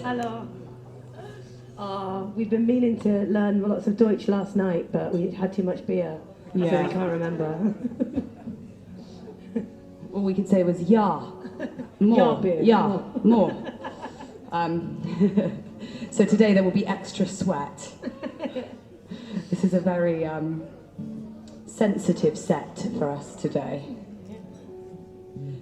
Hello. We've been meaning to learn lots of Deutsch last night, but we had too much beer, so we can't remember. All we could say was yeah, more, Yeah, beer, yeah, more. So today there will be extra sweat. This is a very sensitive set for us today.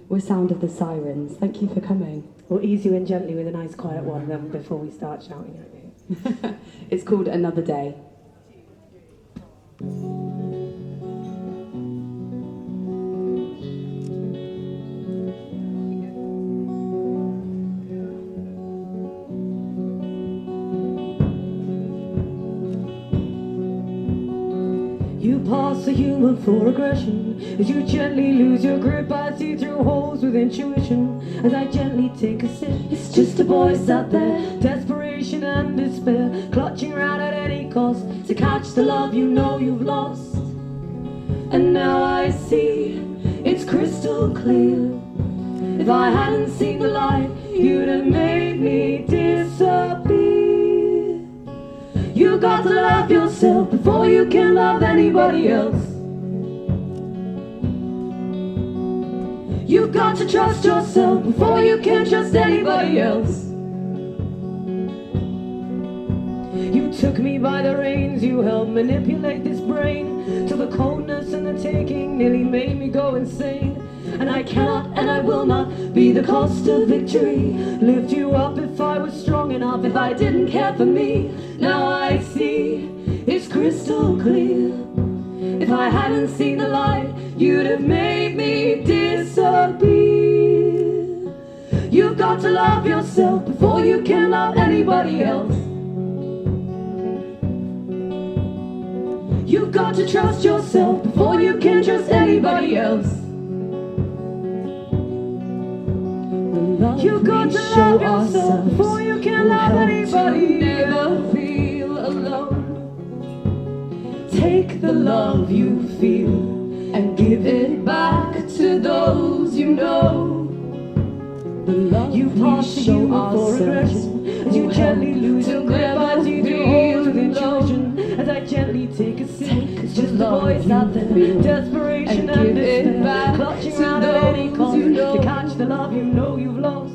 We're Sound of the Sirens. Thank you for coming. We'll ease you in gently with a nice quiet one then before we start shouting at you. It's called Another Day. You pass the human for aggression as you gently lose your grip. I see through holes with intuition as I gently take a sip. It's just a voice out there, desperation and despair, clutching around at any cost to catch the love you know you've lost. And now I see it's crystal clear. If I hadn't seen the light, you'd have made me disappear. You got to love yourself before you can love anybody else. You've got to trust yourself before you can trust anybody else. You took me by the reins, you helped manipulate this brain till the coldness and the taking nearly made me go insane. And I cannot and I will not be the cost of victory. Lift you up if I was strong enough, if I didn't care for me. Now I see it's crystal clear. If I hadn't seen the light, you'd have made me disappear. You've got to love yourself before you can love anybody else. You've got to trust yourself before you can trust anybody else. You've got to love yourself before you can love anybody else. Never feel alone. Take the love you feel and give it back to those you know. The love you pass to you for aggression as you gently lose your grip. I see through holes with intuition as I gently take a sip. It's just a voice out there, desperation and despair, clutching around at any cost to catch the love you know you've lost.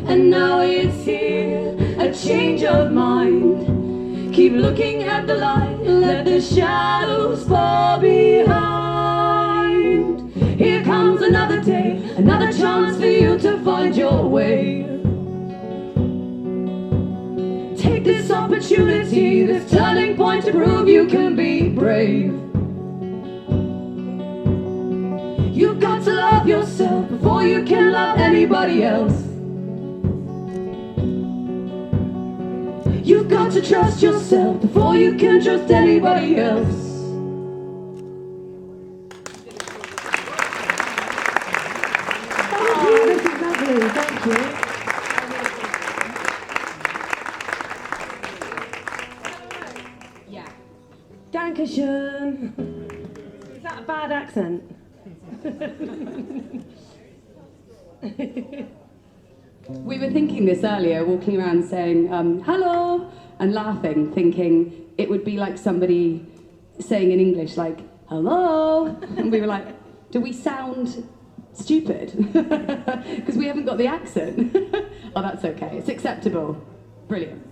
And now it's here, a change of mind. Keep looking at the light, let the shadows fall behind. Here comes another day, another chance for you to find your way. Take this opportunity, this turning point to prove you can be brave. You've got to love yourself before you can love anybody else. You've got to trust yourself before you can trust anybody else. Oh, this is lovely, thank you. Yeah. Dankeschön. Is that a bad accent? We were thinking this earlier, walking around saying hello and laughing, thinking it would be like somebody saying in English like hello, and we were like, do we sound stupid? Because we haven't got the accent. Oh, that's okay, it's acceptable. Brilliant.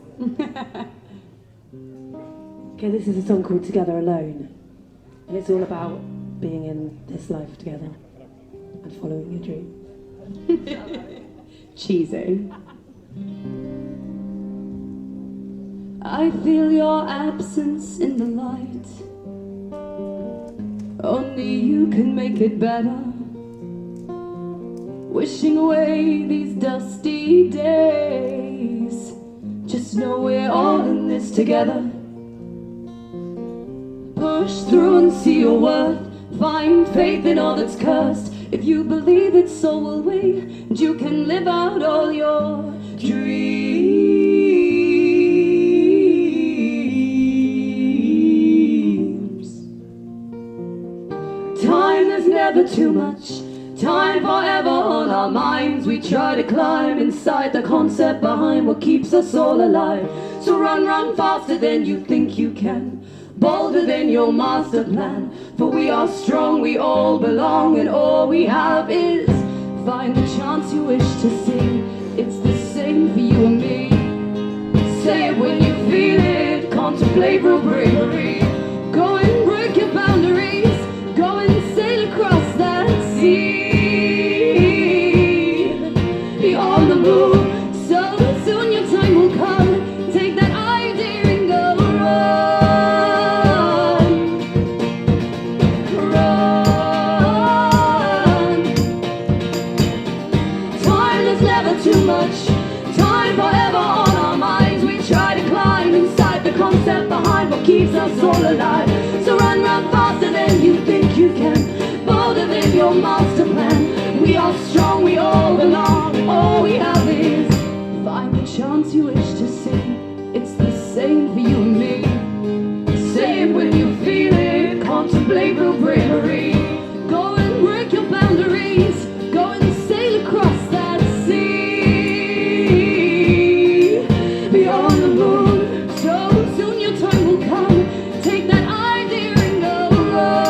Okay, this is a song called Together Alone, and it's all about being in this life together and following your dream. Cheesy. I feel your absence in the light. Only you can make it better. Wishing away these dusty days. Just know we're all in this together. Push through and see your worth. Find faith in all that's cursed. If you believe it, so will we, and you can live out all your dreams. Time, there's never too much Time forever on our minds. We try to climb inside the concept behind what keeps us all alive. So run, run faster than you think you can, bolder than your master plan. For we are strong, we all belong, and all we have is find the chance you wish to see. It's the same for you and me. Say it when you feel it, contemplate real bravery. Go and break your boundaries, go and sail across that sea. On the move, so soon your time will come. Take that idea and go run, run. Time is never too much, time forever on our minds. We try to climb inside the concept behind what keeps us all alive. So run, run faster than you think you can, bolder than your master plan. We are strong, we all belong, all we have is find the chance you wish to see. It's the same for you and me. Say it when you feel it, contemplate real bravery. Go and break your boundaries, go and sail across that sea. Beyond the moon, so soon your time will come. Take that idea and go run.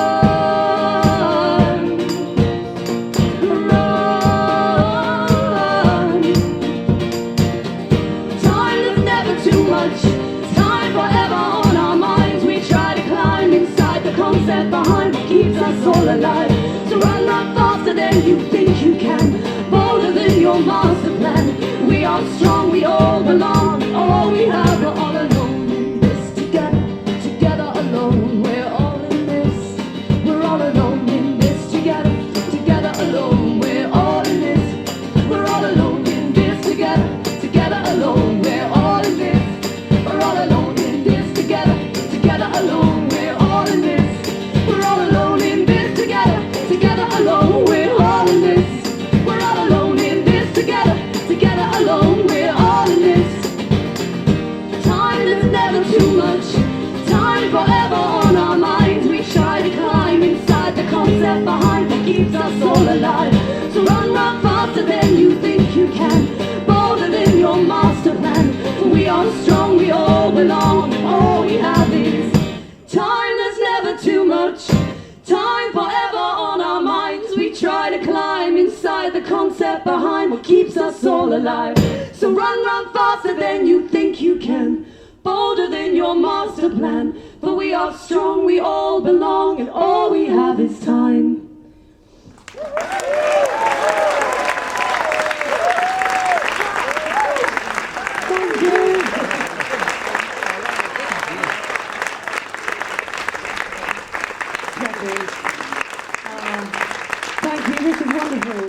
Time forever on our minds. We try to climb inside the concept behind what keeps us all alive. So run, run faster than you think you can, bolder than your master plan. We are strong, we all belong, all we have, we're all alone in this together, together alone. We're all in this, we're all alone in this together, together alone. We're all in this, we're all alone in this together, together alone. We're all in this. We're all alone in this together, together alone. We're all in this. We're all alone in this together, together alone. We're all in this. We're all alone in this together, together alone. We're all in this. Time is never too much, time forever on our minds. We try to climb inside the concept behind what keeps us all alive. So run, run faster than you think you can, bolder than your master plan. We are strong, we all belong, all we have is time. There's never too much, time forever on our minds. We try to climb inside the concept behind what keeps us all alive. So run, run faster than you think you can, bolder than your master plan. For we are strong, we all belong, and all we have is time. Thank you. Thank you, this is wonderful.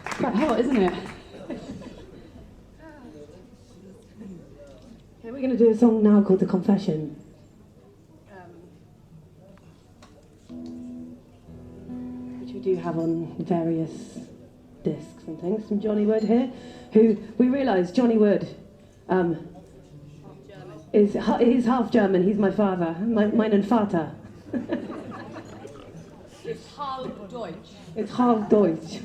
It's quite hot, isn't it? Okay, we're going to do a song now called The Confession. Which we do have on various discs and things from Johnny Wood here, who we realised Johnny Wood he's half German. He's my father, mein Vater. It's half Deutsch. It's half Deutsch.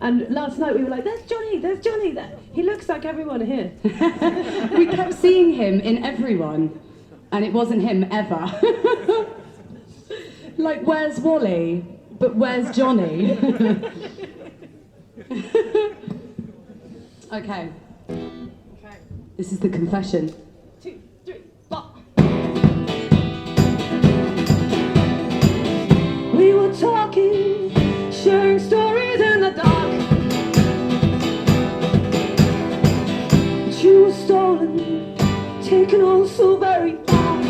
And last night we were like, there's Johnny. He looks like everyone here. We kept seeing him in everyone, and it wasn't him ever. Like, where's Wally? But where's Johnny? Okay. This is The Confession. 2, 3, 4. We were talking, sharing stories in the dark. But you were stolen, taken on so very far.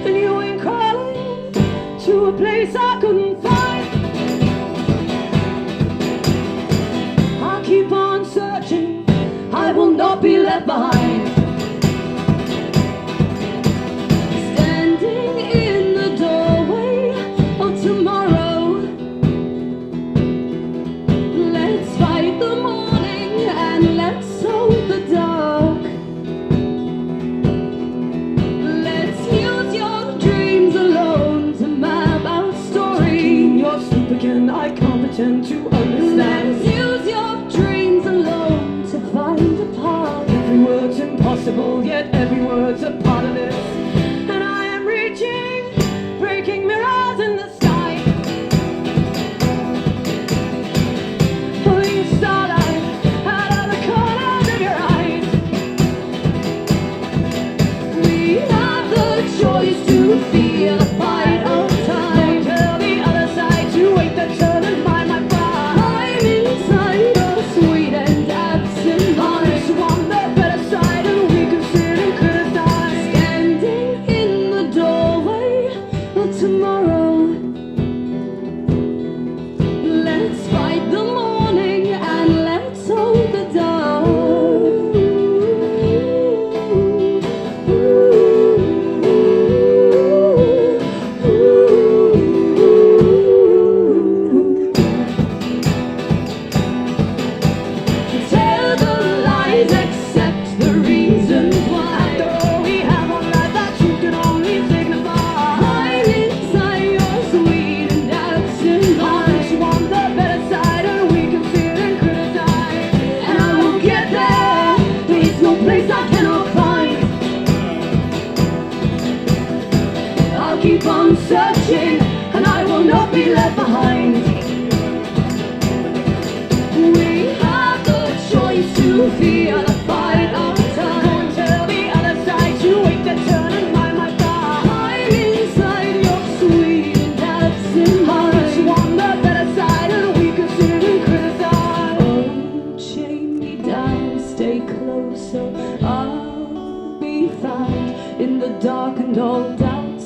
And you went crawling to a place I couldn't find. I'll keep on searching, I will not be left behind. Standing in the doorway of tomorrow, let's fight the morning and let's sow the dark. sleep again, I can't pretend to understand. Let's use your dreams alone to find a path. Every word's impossible, yet every word's a part of this. And I am reaching, breaking mirrors in the sky, pulling starlight out of the corners of your eyes. We have the choice to feel a fight of time. Tell the other side to wait their turn and mind my pride. I'm inside your sweet and absent I mind. just want the better side and we can sit and criticize. Standing in the doorway of tomorrow. Let's fight the morning and let's hold the Tell the lies, accept the reasons why. After all we have on life, that truth can only signify. I'm inside your sweet and absent I just mind. want the better side and we can sit and criticize. And I will get there. There's no place I cannot find. I'll keep on searching, and I will not be left behind. We have the choice to feel a fight of Go time. and tell the other side to wait their turn and mind my pride. I'm inside your sweet and absent I just mind. want the better side and we can sit and criticize. Oh, chain me down, stay close, so I'll be found in the dark, and all doubts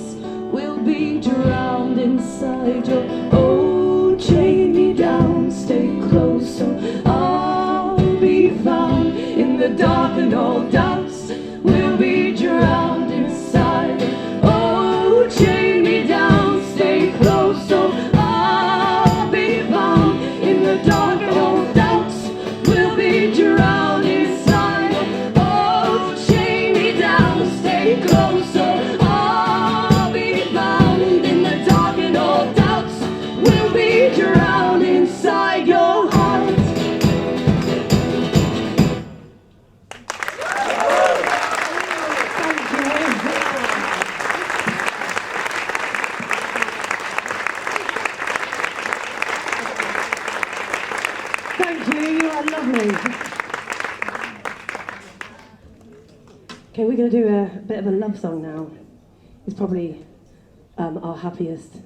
will be drowned inside your. Oh, chain me down, stay close, so I'll be found in the dark, and all doubts will be drowned inside. Oh, chain me down, stay close, so I'll be found in the dark, and all doubts will be drowned inside. Oh, chain me down, stay close, so I'll be found in the dark, and all doubts will be drowned inside your heart. Thank you, you are lovely. Okay, we're going to do a bit of a love song now. It's probably our happiest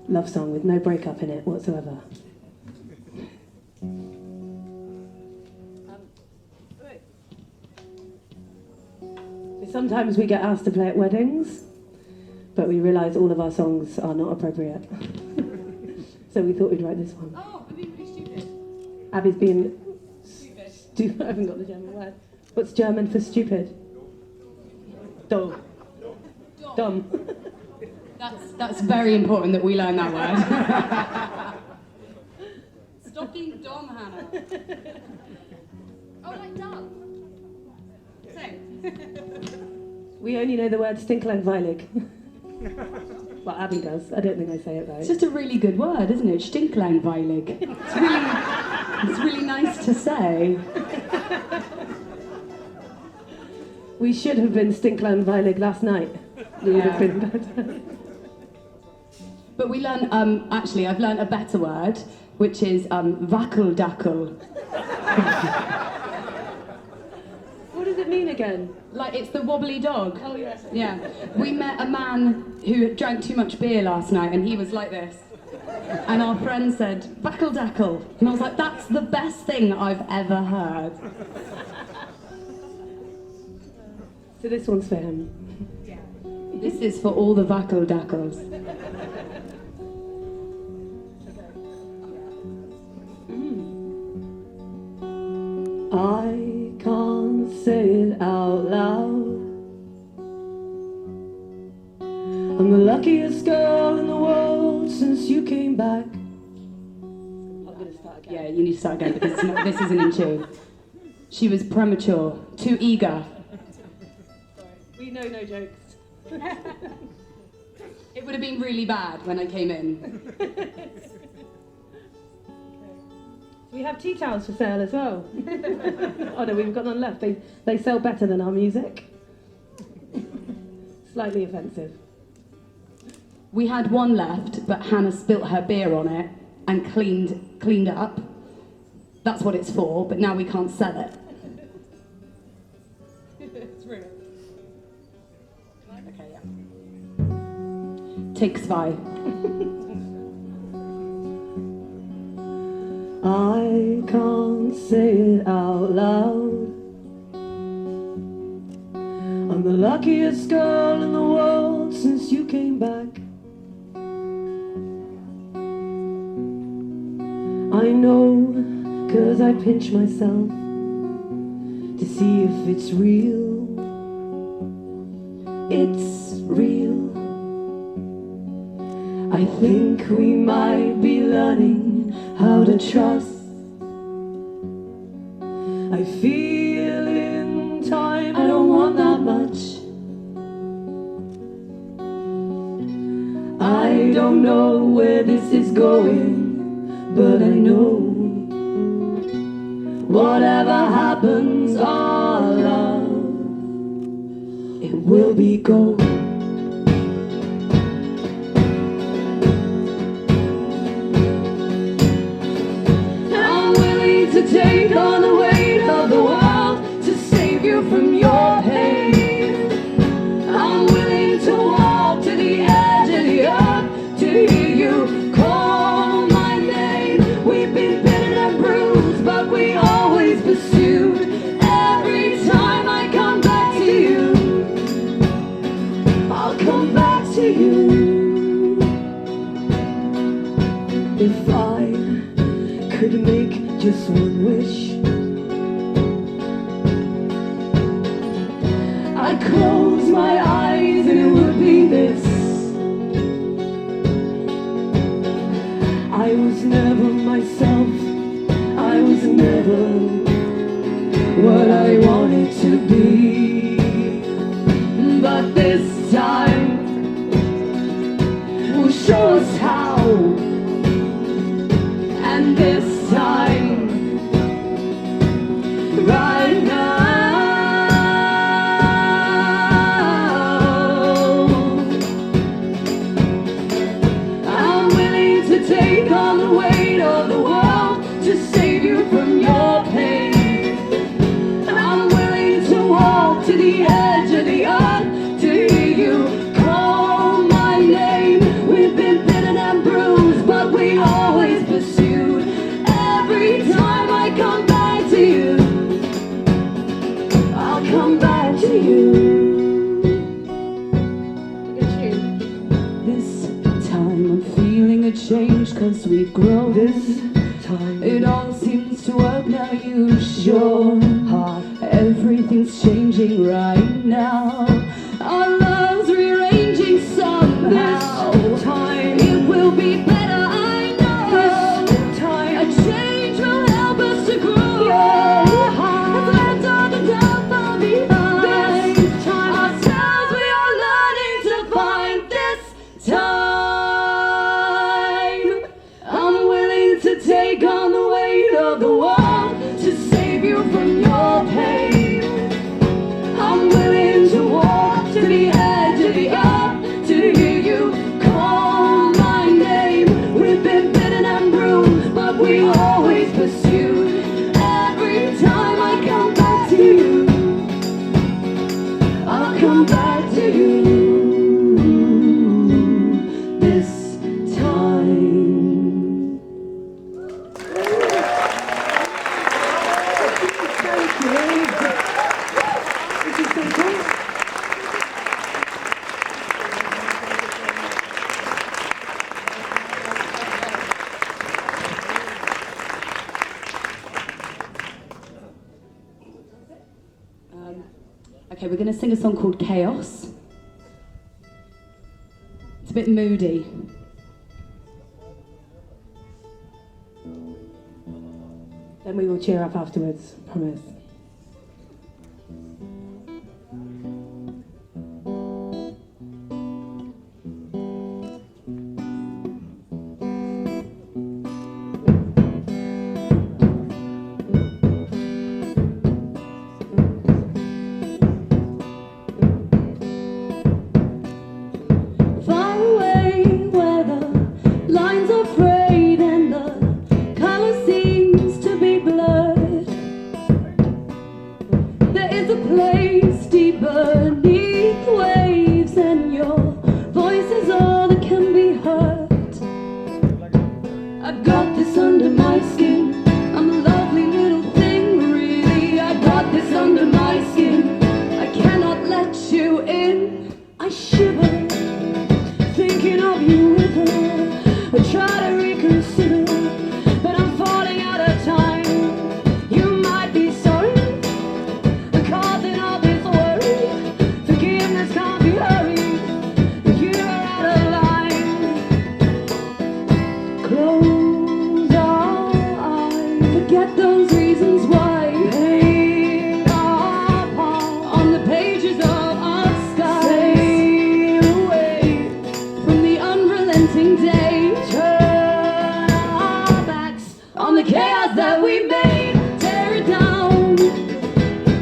love song with no breakup in it whatsoever. Sometimes we get asked to play at weddings, but we realise all of our songs are not appropriate. So we thought we'd write this one. Oh, I'm being pretty stupid. Abby's been stupid. I haven't got the German word. What's German for stupid? Dull. Dumb. That's very important that we learn that word. Stop being dumb, Hannah. Oh, like dumb. Same. We only know the word Stinklandweilig. Well, Abby does. I don't think I say it right. It's just a really good word, isn't it? Stinklandweilig. It's really nice to say. We should have been Stinklandweilig last night. It would have been better. But we learn, actually, I've learned a better word, which is wackeldackel. What does it mean again? Like, it's the wobbly dog. Oh, yes. Yeah. We met a man who drank too much beer last night, and he was like this. And our friend said, wackeldackel. And I was like, that's the best thing I've ever heard. So this one's for him. This is for all the wackeldackels. I can't say it out loud. I'm the luckiest girl in the world since you came back. I'm gonna start again. Yeah, you need to start again because this isn't in tune. She was premature, too eager. We know no jokes. It would have been really bad when I came in. We have tea towels for sale as well. Oh no, we've got none left. They sell better than our music. Slightly offensive. We had one left, but Hannah spilt her beer on it and cleaned up. That's what it's for, but now we can't sell it. It's real. Okay, yeah. Take zwei. I can't say it out loud. I'm the luckiest girl in the world since you came back. I know, 'cause I pinch myself to see if it's real. It's real. I think we might be learning how to trust. I feel in time I don't want that much. I don't know where this is going, but I know whatever happens, our love, it will be gold. I'm willing to take on the weight of the world to save you from your pain. I'm willing to walk to the edge of the earth to hear you call my name. We've been bitten and bruised, but we always pursued. Every time I come back to you, I'll come back to you. If I could make just one wish, I'd close my eyes and it would be this. I was never myself, I was never what I wanted to be. But this time will show us how. And this time, right now, I'm willing to take on the weight of the world to save you from your pain. I'm willing to walk to the edge of the earth to hear you call my name. We've been bitten and bruised, but we always pursued. Every time I come back to you, I'll come back to you. This time I'm feeling a change 'cause we've grown. This time it all seems to work now. You sure heart, everything's changing right now. Our love's rearranging somehow. This time it will be better, I know. This time a change will help us to grow. Yeah. Let's let all the doubt fall behind. This time ourselves we are learning to find. This time I'm willing to take on the weight of the world to save you from your pain. I'm willing to walk to the edge of the earth to hear you call my name. We've been bitten and bruised, but we always pursued. Every time I come back to you, I'll come back to you. This time. Thank you. This is so cool. Okay, we're going to sing a song called Chaos. It's a bit moody. Then we will cheer up afterwards, promise. Close our eyes, Forget those reasons why. paint our palms, On the pages of our skies. sail away, From the unrelenting day. turn our backs On the chaos that we made. Tear it down.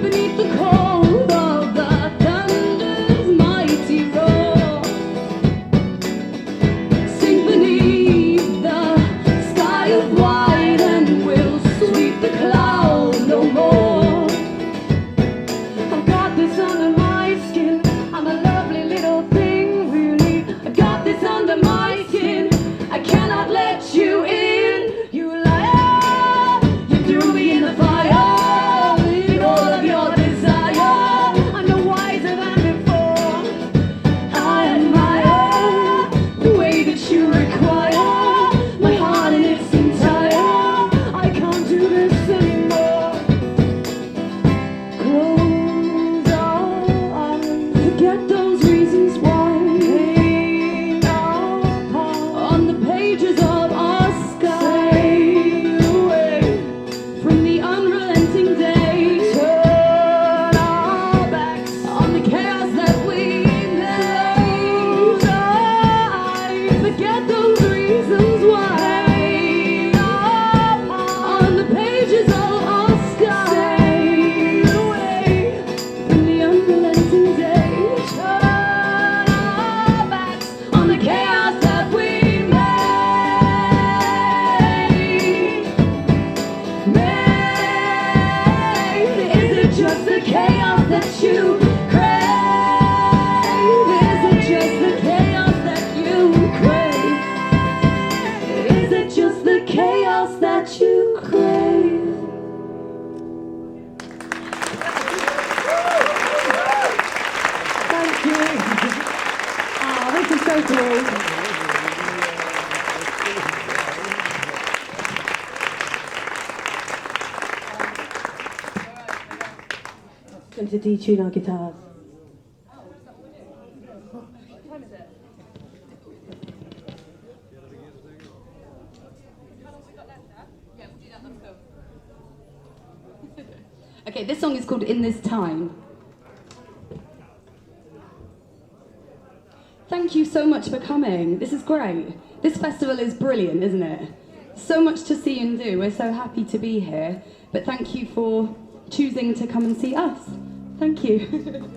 Beneath the cold of the thunder's mighty roar. Sink beneath the sky of white and we'll sweep the clouds no more. I've got this under my skin. I'm a lovely little thing, really. I got this under my skin. I cannot let you in. You liar, You threw me in the fire with all of your desire. I'm no wiser than before. I admire the way that you require my heart in its entire. I can't do this anymore. Close our eyes, Forget those reasons why. paint our palms, On the pages of our sky. sail away, From the unrelenting day. turn our backs. On the chaos that we made. Close our eyes, Forget those reasons why. paint our palms, On the pages of our sky. sail away, From the unrelenting day. turn our backs. On the chaos that we made. Is it just the chaos that you crave? Is it just the chaos that you crave? Is it just the chaos that you crave? Thank you. Ah, this is so cool. Going to detune our guitars. Okay, this song is called In This Time. Thank you so much for coming. This is great. This festival is brilliant, isn't it? So much to see and do. We're so happy to be here. But thank you for choosing to come and see us. Thank you.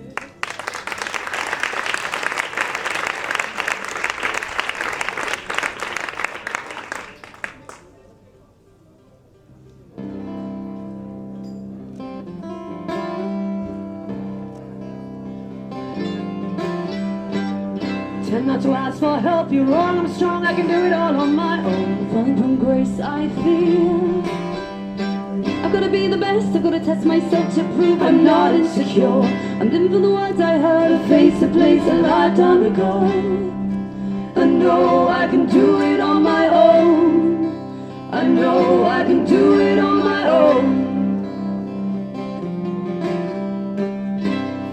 Tend not to ask for help, you're wrong, I'm strong, I can do it all on my own. Falling from grace, I feel I've gotta be the best, I've gotta test myself to prove I'm not insecure. I'm living for the words I heard, a face, a place, a lifetime ago. I know I can do it on my own. I know I can do it on my own.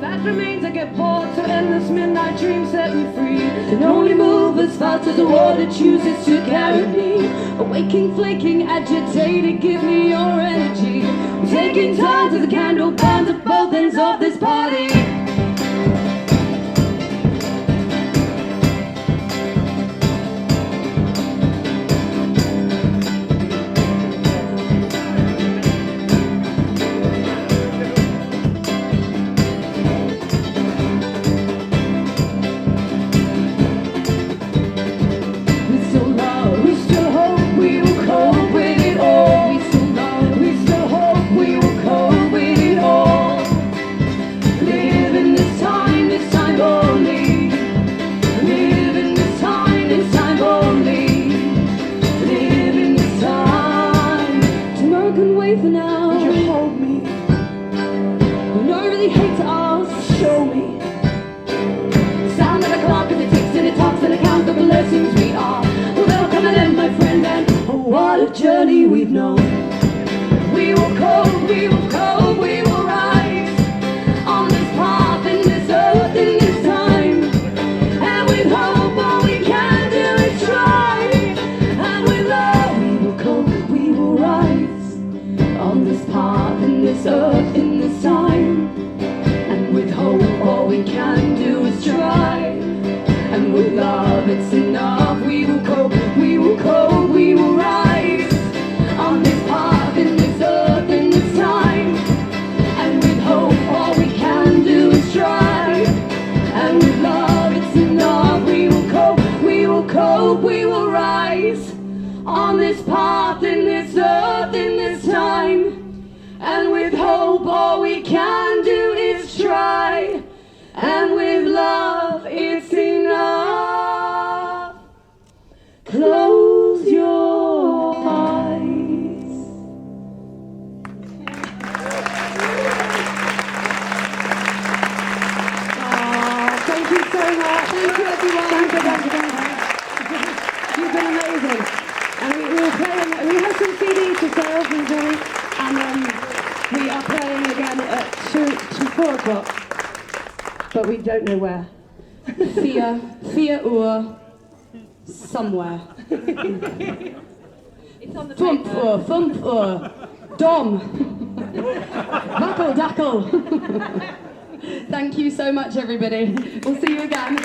That remains, I get bored, so endless midnight dreams set me free. Can only move as fast as the water chooses to carry me. Awaking, flaking, agitated, give me your energy. We're taking turns as the candle burns at both ends of this party. We still love, We still hope we will cope with it all. we still love. We still hope we will cope with it all. Live in this time only. Live in this time only. Live in this time. Tomorrow can wait for now. Would you hold me, You know I really hate to ask. show me? Sound of the clock as it ticks and it talks and it counts the blessings we are. Well, they'll come and end, my friend, and Oh, what a journey we've known. we will cope, we will cope, we will rise on this path, in this earth, in this time. And with hope, all we can do is try. And with love. this path, in this earth, in this time. And with hope all we can do is try. And with love it's enough. Close your eyes. Thank you so much. Thank you everyone. Thank you. You've been amazing. And we were playing, we have some CDs to sell from Johnny, and we are playing again at 4 o'clock. But we don't know where. 4 Uhr, somewhere. It's on the 5 Uhr, 5 Uhr, Dom. Wackel, dackel. Thank you so much, everybody. We'll see you again.